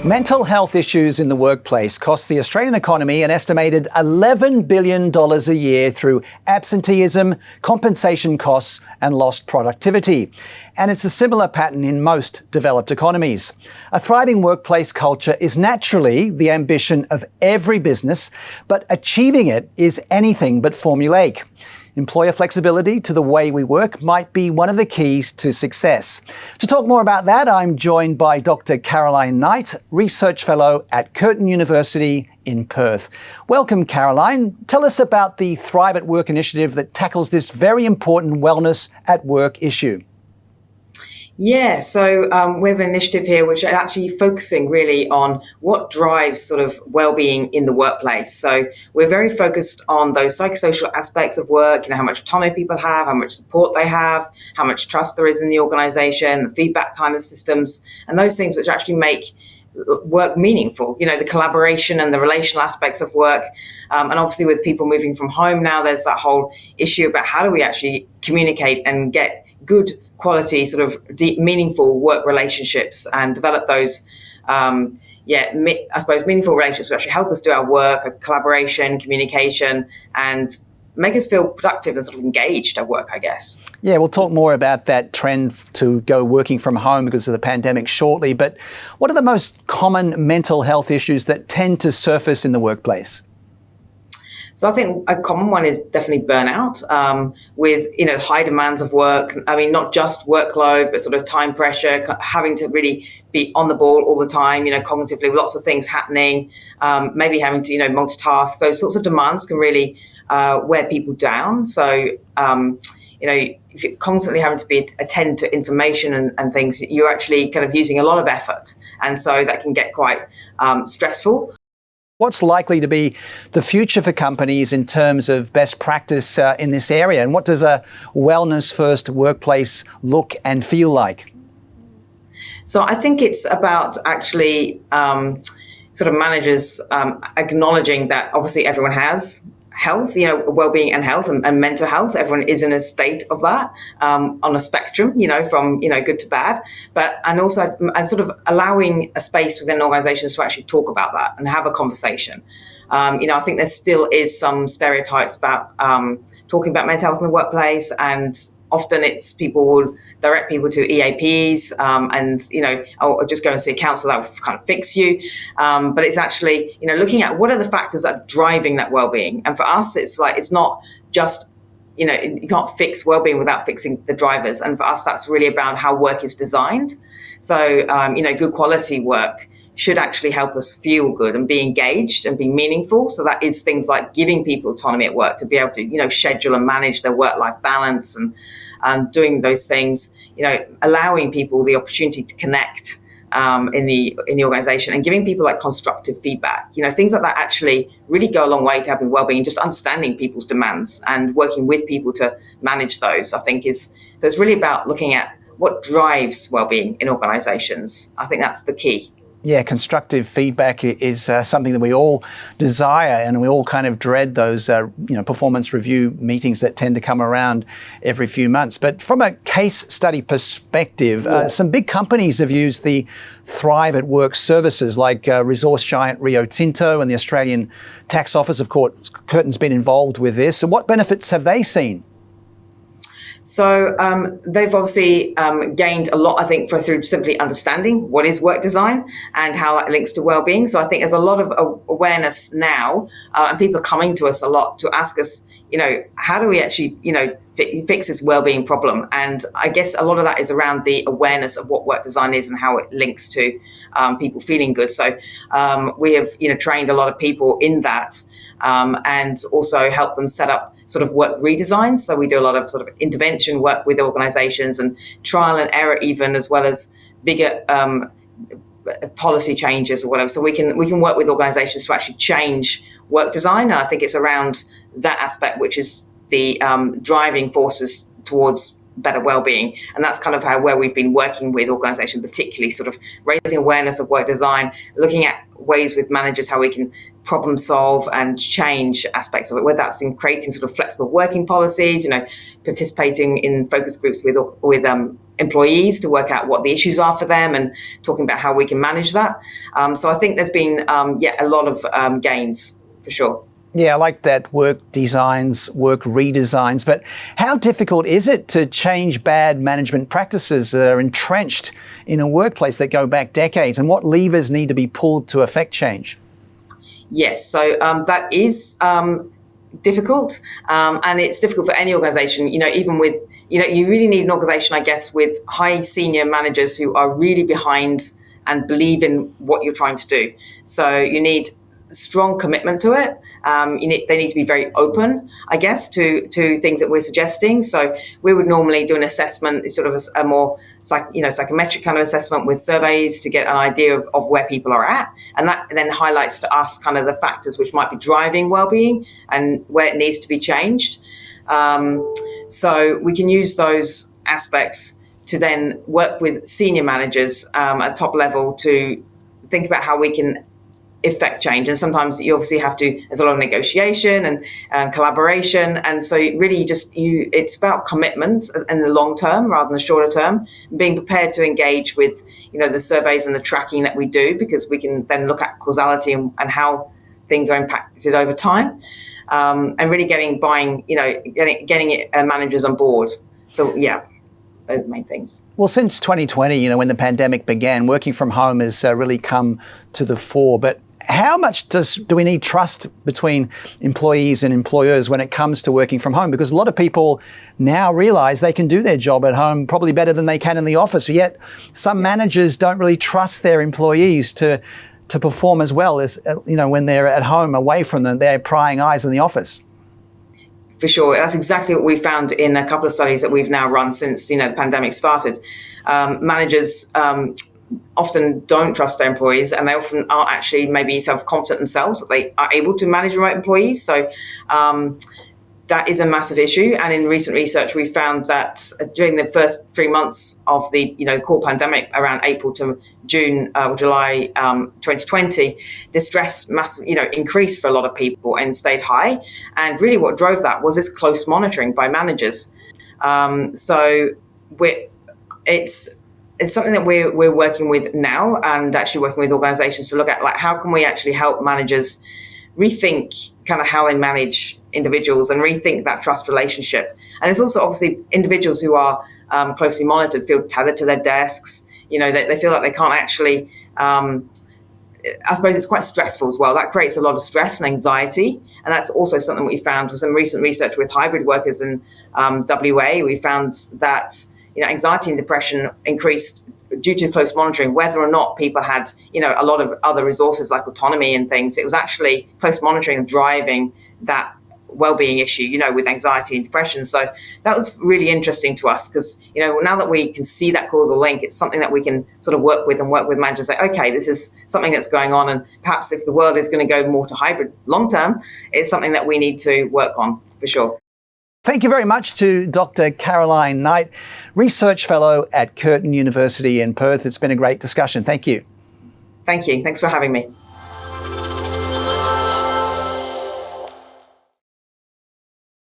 Mental health issues in the workplace cost the Australian economy an estimated $11 billion a year through absenteeism, compensation costs and lost productivity. And it's a similar pattern in most developed economies. A thriving workplace culture is naturally the ambition of every business, but achieving it is anything but formulaic. Employer flexibility to the way we work might be one of the keys to success. To talk more about that, I'm joined by Dr. Caroline Knight, Research Fellow at Curtin University in Perth. Welcome, Caroline. Tell us about the Thrive at Work initiative that tackles this very important wellness at work issue. Yeah, so we have an initiative here which are actually focusing really on what drives sort of well-being in the workplace. So we're very focused on those psychosocial aspects of work, how much autonomy people have, how much support they have, how much trust there is in the organisation, the feedback kind of systems, and those things which actually make work meaningful, the collaboration and the relational aspects of work. And obviously with people moving from home now, there's that whole issue about how do we actually communicate and get good quality, sort of deep, meaningful work relationships and develop those, I suppose meaningful relationships which actually help us do our work, collaboration, communication, and make us feel productive and sort of engaged at work, I guess. Yeah, we'll talk more about that trend to go working from home because of the pandemic shortly. But what are the most common mental health issues that tend to surface in the workplace? So I think a common one is definitely burnout with, high demands of work. I mean, not just workload, but sort of time pressure, having to really be on the ball all the time, cognitively, lots of things happening, maybe having to, multitask. Those sorts of demands can really wear people down. So, if you're constantly having to attend to information and things, you're actually kind of using a lot of effort. And so that can get quite stressful. What's likely to be the future for companies in terms of best practice in this area? And what does a wellness-first workplace look and feel like? So I think it's about actually sort of managers acknowledging that obviously everyone has health, well-being and health and mental health. Everyone is in a state of that on a spectrum, from, good to bad, and sort of allowing a space within organizations to actually talk about that and have a conversation. I think there still is some stereotypes about talking about mental health in the workplace, and often it's people will direct people to EAPs or just go and see a counsellor that will kind of fix you. But it's actually, looking at what are the factors that are driving that well-being. And for us, it's not just, you can't fix well-being without fixing the drivers. And for us, that's really about how work is designed. So, good quality work should actually help us feel good and be engaged and be meaningful. So that is things like giving people autonomy at work to be able to, schedule and manage their work-life balance and doing those things, allowing people the opportunity to connect in the organization and giving people like constructive feedback. Things like that actually really go a long way to having well-being, just understanding people's demands and working with people to manage those, I think so it's really about looking at what drives well-being in organizations. I think that's the key. Yeah, constructive feedback is something that we all desire, and we all kind of dread those, performance review meetings that tend to come around every few months. But from a case study perspective, some big companies have used the Thrive at Work services, like resource giant Rio Tinto and the Australian Tax Office. Of course, Curtin's been involved with this. And what benefits have they seen? So they've obviously gained a lot, I think, through simply understanding what is work design and how that links to well-being. So I think there's a lot of awareness now, and people are coming to us a lot to ask us, how do we actually, fix this well-being problem? And I guess a lot of that is around the awareness of what work design is and how it links to people feeling good. So we have, trained a lot of people in that and also helped them set up sort of work redesigns. So we do a lot of sort of intervention work with organizations and trial and error even, as well as bigger policy changes or whatever. So we can work with organizations to actually change work design. And I think it's around that aspect, which is the driving forces towards better well-being. And that's kind of where we've been working with organizations, particularly sort of raising awareness of work design, looking at ways with managers how we can problem solve and change aspects of it, whether that's in creating sort of flexible working policies, participating in focus groups with employees to work out what the issues are for them and talking about how we can manage that. So I think there's been a lot of gains for sure. Yeah, I like that work designs, work redesigns, but how difficult is it to change bad management practices that are entrenched in a workplace that go back decades, and what levers need to be pulled to affect change? Yes, so that is difficult, and it's difficult for any organization, even with, you really need an organization, I guess, with high senior managers who are really behind and believe in what you're trying to do. So you need strong commitment to it. They need to be very open, I guess, to things that we're suggesting. So we would normally do an assessment, sort of a more psychometric kind of assessment with surveys to get an idea of where people are at, and that then highlights to us kind of the factors which might be driving well-being and where it needs to be changed. So we can use those aspects to then work with senior managers at top level to think about how we can effect change. And sometimes you obviously there's a lot of negotiation and collaboration. And so really it's about commitment in the long term rather than the shorter term, being prepared to engage with, the surveys and the tracking that we do, because we can then look at causality and how things are impacted over time. And really getting managers on board. So yeah, those are the main things. Well, since 2020, when the pandemic began, working from home has really come to the fore. But how much do we need trust between employees and employers when it comes to working from home? Because a lot of people now realize they can do their job at home probably better than they can in the office. Yet some managers don't really trust their employees to perform as well as, when they're at home away from them, their prying eyes in the office. For sure. That's exactly what we found in a couple of studies that we've now run since, the pandemic started. Managers often don't trust their employees, and they often are actually maybe self-confident themselves that they are able to manage remote employees. So that is a massive issue. And in recent research, we found that during the first 3 months of the core pandemic, around April to June or July 2020, the stress increased for a lot of people and stayed high. And really what drove that was this close monitoring by managers. So it's something that we're working with now, and actually working with organizations to look at, like, how can we actually help managers rethink kind of how they manage individuals and rethink that trust relationship. And it's also obviously individuals who are closely monitored feel tethered to their desks. They feel like they can't actually, I suppose it's quite stressful as well. That creates a lot of stress and anxiety. And that's also something we found with some recent research with hybrid workers in WA. We found that anxiety and depression increased due to close monitoring, whether or not people had, a lot of other resources like autonomy and things. It was actually close monitoring driving that well-being issue, with anxiety and depression. So that was really interesting to us because, now that we can see that causal link, it's something that we can sort of work with managers, say, okay, this is something that's going on. And perhaps if the world is going to go more to hybrid long-term, it's something that we need to work on for sure. Thank you very much to Dr. Caroline Knight, Research Fellow at Curtin University in Perth. It's been a great discussion. Thank you. Thank you. Thanks for having me.